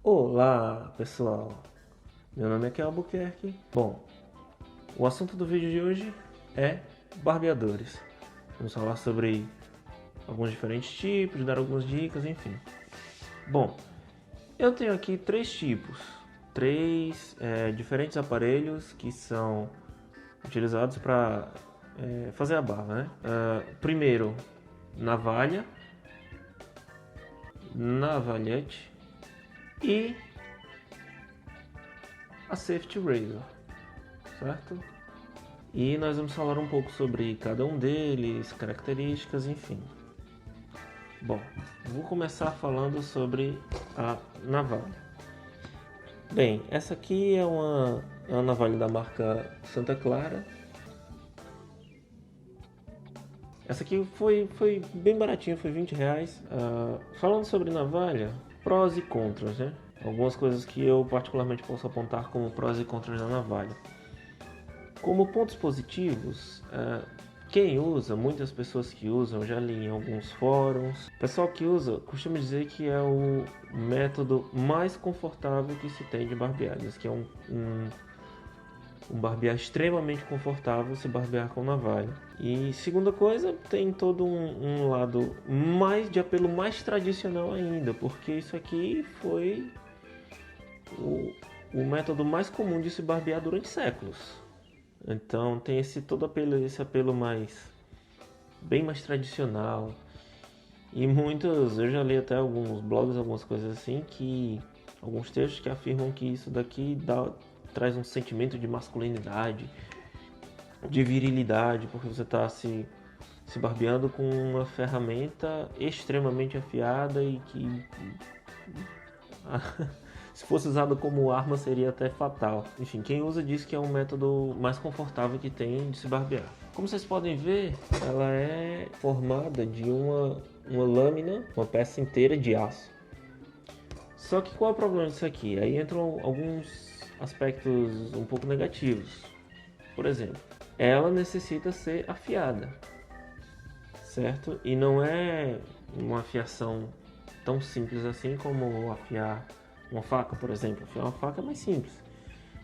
Olá pessoal, meu nome é Kel Albuquerque. Bom, o assunto do vídeo de hoje é barbeadores. Vamos falar sobre alguns diferentes tipos, dar algumas dicas, enfim. Bom, eu tenho aqui três diferentes aparelhos que são utilizados para fazer a barba, né? Primeiro, navalha, navalhete e a Safety Razor, certo? E nós vamos falar um pouco sobre cada um deles, características, enfim. Bom, vou começar falando sobre a navalha. Bem, essa aqui é uma navalha da marca Santa Clara. Essa aqui foi bem baratinha, foi R$ 20. Falando sobre navalha, prós e contras, né? Algumas coisas que eu particularmente posso apontar como prós e contras da navalha. Como pontos positivos, quem usa, muitas pessoas que usam, já li em alguns fóruns, o pessoal que usa costuma dizer que é o método mais confortável que se tem de barbear. Diz que é um barbear extremamente confortável se barbear com navalha. E segunda coisa, tem todo um lado mais de apelo mais tradicional ainda, porque isso aqui foi o método mais comum de se barbear durante séculos. Então tem esse apelo bem mais tradicional. E muitos, eu já li até alguns blogs, algumas coisas assim, alguns textos que afirmam que isso daqui traz um sentimento de masculinidade, de virilidade, porque você está se barbeando com uma ferramenta extremamente afiada e que se fosse usado como arma seria até fatal. Enfim, quem usa diz que é um método mais confortável que tem de se barbear. Como vocês podem ver, ela é formada de uma lâmina, uma peça inteira de aço. Só que qual é o problema disso aqui? Aí entram alguns aspectos um pouco negativos. Por exemplo, ela necessita ser afiada, certo? E não é uma afiação tão simples assim como afiar uma faca, por exemplo. Afiar uma faca é mais simples,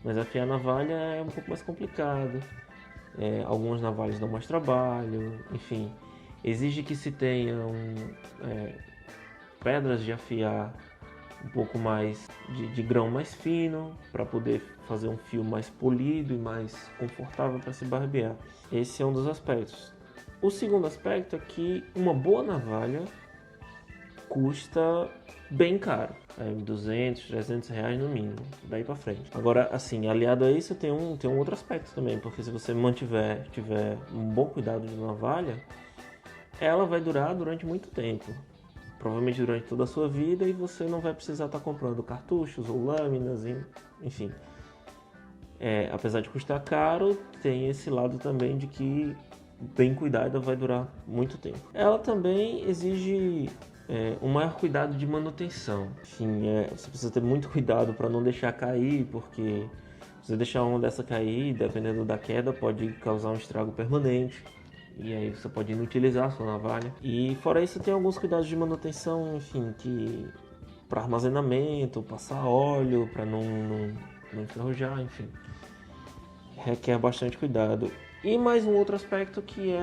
mas afiar navalha é um pouco mais complicado. Algumas navalhas dão mais trabalho, enfim. Exige que se tenham pedras de afiar um pouco mais de grão mais fino, para poder fazer um fio mais polido e mais confortável para se barbear. Esse é um dos aspectos. O segundo aspecto é que uma boa navalha custa bem caro, R$ 200, R$ 300 no mínimo, daí para frente. Agora, assim, aliado a isso tem um outro aspecto também, porque se você tiver um bom cuidado de navalha, ela vai durar durante muito tempo, provavelmente durante toda a sua vida, e você não vai precisar estar comprando cartuchos ou lâminas, enfim. Apesar de custar caro, tem esse lado também de que bem cuidada vai durar muito tempo. Ela também exige um maior cuidado de manutenção. Enfim, você precisa ter muito cuidado para não deixar cair, porque se você deixar uma dessa cair, dependendo da queda, pode causar um estrago permanente. E aí você pode inutilizar a sua navalha. E fora isso, tem alguns cuidados de manutenção, enfim, que para armazenamento, passar óleo para não enferrujar, enfim, requer bastante cuidado. E mais um outro aspecto que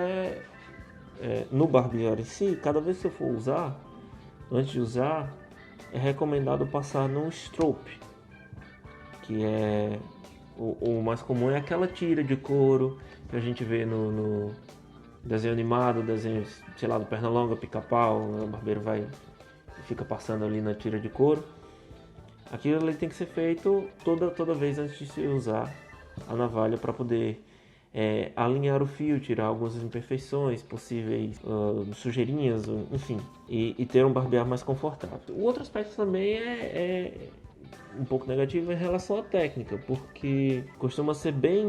no barbear em si, cada vez que você for usar, antes de usar, é recomendado passar num strobe, que é o mais comum, é aquela tira de couro que a gente vê no desenho animado, desenhos, sei lá, do Pernalonga, Pica-Pau, o barbeiro fica passando ali na tira de couro. Aquilo ali tem que ser feito toda vez antes de se usar a navalha, para poder alinhar o fio, tirar algumas imperfeições possíveis, sujeirinhas, enfim, e ter um barbear mais confortável. O outro aspecto também é um pouco negativo em relação à técnica, porque costuma ser bem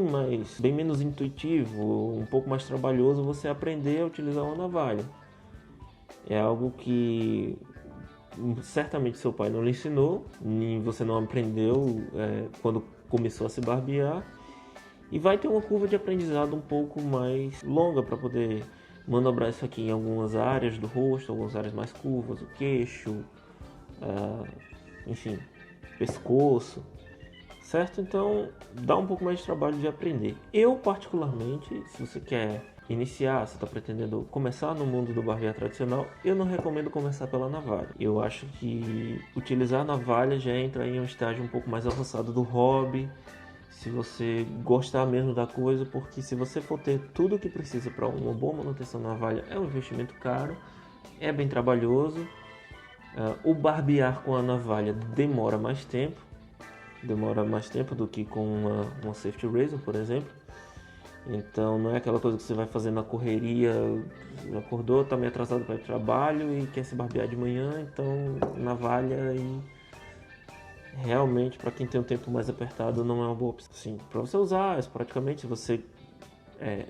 menos intuitivo, um pouco mais trabalhoso você aprender a utilizar uma navalha. É algo que certamente seu pai não lhe ensinou, nem você não aprendeu quando começou a se barbear, e vai ter uma curva de aprendizado um pouco mais longa para poder manobrar isso aqui em algumas áreas do rosto, algumas áreas mais curvas, o queixo, enfim. pescoço, certo? Então dá um pouco mais de trabalho de aprender. Eu particularmente, se você quer iniciar, se está pretendendo começar no mundo do barbear tradicional, eu não recomendo começar pela navalha. Eu acho que utilizar a navalha já entra em um estágio um pouco mais avançado do hobby, se você gostar mesmo da coisa, porque se você for ter tudo o que precisa para uma boa manutenção da navalha, é um investimento caro, é bem trabalhoso. O barbear com a navalha demora mais tempo do que com uma safety razor, por exemplo. Então não é aquela coisa que você vai fazer na correria, acordou, tá meio atrasado para ir pro trabalho e quer se barbear de manhã, então navalha e realmente para quem tem um tempo mais apertado não é uma boa opção. Sim, para você usar praticamente, se você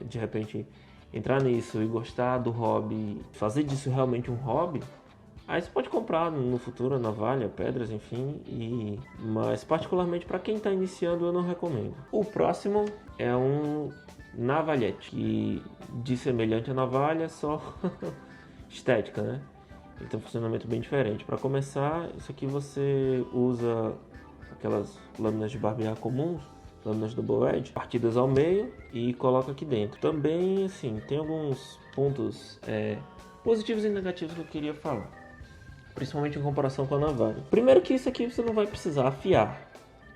de repente entrar nisso e gostar do hobby, fazer disso realmente um hobby, aí você pode comprar no futuro a navalha, pedras, enfim, mas particularmente para quem está iniciando eu não recomendo. O próximo é um navalhete, que de semelhante à navalha, só estética, né? Ele tem um funcionamento bem diferente. Para começar, isso aqui você usa aquelas lâminas de barbear comuns, lâminas double edge, partidas ao meio e coloca aqui dentro. Também, assim, tem alguns pontos positivos e negativos que eu queria falar, principalmente em comparação com a navalha. Primeiro que isso aqui você não vai precisar afiar,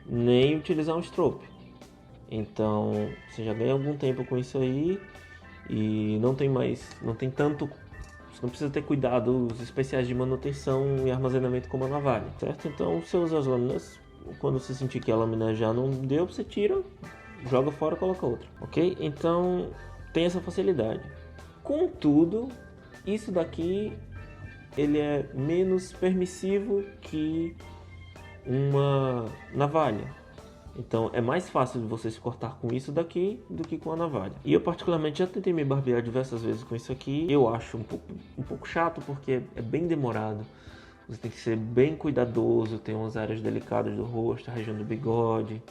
nem utilizar um strobe. Então, você já ganha algum tempo com isso aí e não tem tanto, você não precisa ter cuidados especiais de manutenção e armazenamento como a navalha, certo? Então, você usa as lâminas, quando você sentir que a lâmina já não deu, você tira, joga fora e coloca outra, ok? Então, tem essa facilidade. Contudo, isso daqui ele é menos permissivo que uma navalha. Então é mais fácil de você se cortar com isso daqui do que com a navalha. E eu particularmente já tentei me barbear diversas vezes com isso aqui. Eu acho um pouco chato porque é bem demorado. Você tem que ser bem cuidadoso, tem umas áreas delicadas do rosto, a região do bigode,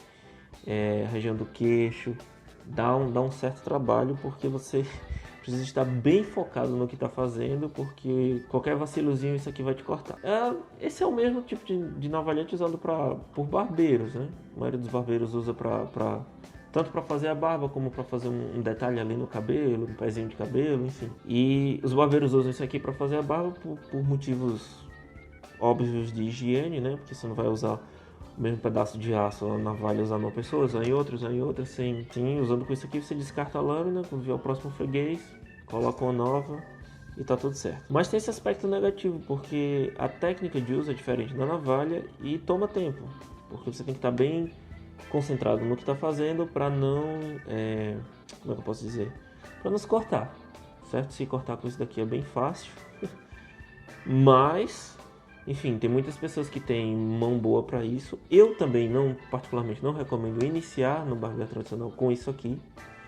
a região do queixo. Dá um certo trabalho porque você precisa estar bem focado no que está fazendo, porque qualquer vacilozinho isso aqui vai te cortar. Esse é o mesmo tipo de navalhete usado por barbeiros, né? A maioria dos barbeiros usa tanto para fazer a barba como para fazer um detalhe ali no cabelo, um pezinho de cabelo, enfim. E os barbeiros usam isso aqui para fazer a barba por motivos óbvios de higiene, né? Porque você não vai usar o mesmo pedaço de aço, a navalha usar numa pessoa, usar em outra, sim. Usando com isso aqui você descarta a lâmina, quando vier o próximo freguês, coloca uma nova e tá tudo certo. Mas tem esse aspecto negativo, porque a técnica de uso é diferente da navalha e toma tempo, porque você tem que estar bem concentrado no que está fazendo para não, como é que eu posso dizer? Para não se cortar, certo? Se cortar com isso daqui é bem fácil, mas enfim, tem muitas pessoas que têm mão boa para isso. Eu também particularmente não recomendo iniciar no barbear tradicional com isso aqui,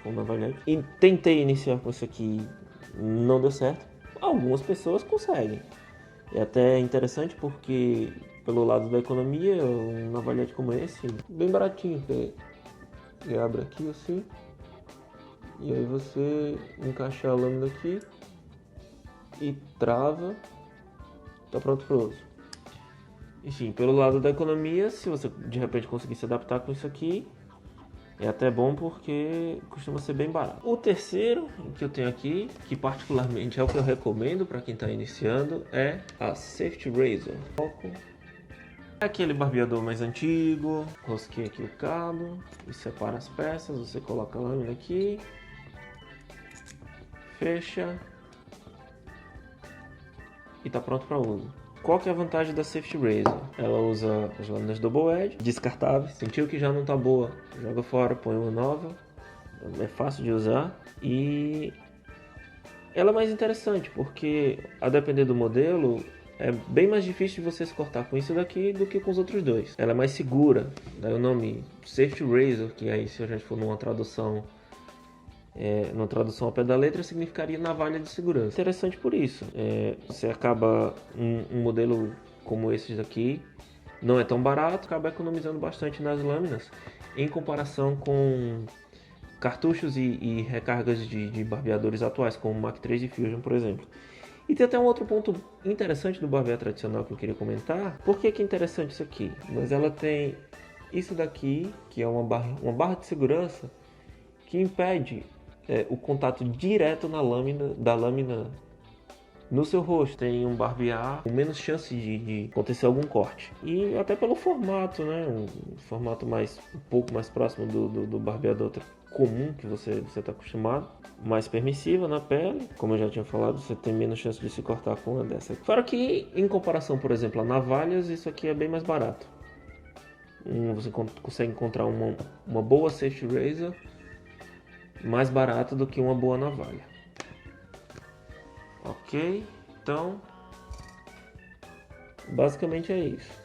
com navalhete. E tentei iniciar com isso aqui, não deu certo. Algumas pessoas conseguem. É até interessante porque, pelo lado da economia, um navalhete como esse, bem baratinho. Você abre aqui assim, e aí você encaixa a lâmina aqui e trava. Tá pronto para uso. Enfim, pelo lado da economia, se você de repente conseguir se adaptar com isso aqui, é até bom porque costuma ser bem barato. O terceiro que eu tenho aqui, que particularmente é o que eu recomendo para quem está iniciando, é a Safety Razor. É aquele barbeador mais antigo, rosqueia aqui o cabo e separa as peças, você coloca a lâmina aqui, fecha e está pronto para uso. Qual que é a vantagem da Safety Razor? Ela usa as lâminas double edge, descartáveis. Sentiu que já não está boa, joga fora, põe uma nova. É fácil de usar e ela é mais interessante porque, a depender do modelo, é bem mais difícil de você se cortar com isso daqui do que com os outros dois. Ela é mais segura, daí o nome Safety Razor, que aí se a gente for numa tradução ao pé da letra, significaria navalha de segurança. Interessante por isso. Você acaba, um modelo como esse daqui, não é tão barato, acaba economizando bastante nas lâminas, em comparação com cartuchos e recargas de barbeadores atuais, como o Mach 3 e Fusion, por exemplo. E tem até um outro ponto interessante do barbear tradicional que eu queria comentar. Por que é interessante isso aqui? Mas ela tem isso daqui, que é uma barra de segurança, que impede o contato direto da lâmina no seu rosto. Tem um barbear com menos chance de acontecer algum corte. E até pelo formato, né? Um formato um pouco mais próximo do barbeador comum que você está acostumado, mais permissiva na pele, como eu já tinha falado, você tem menos chance de se cortar com uma dessa. Fora que, em comparação, por exemplo, a navalhas, isso aqui é bem mais barato. Você consegue encontrar uma boa safety razor mais barata do que uma boa navalha. Ok? Então, basicamente é isso.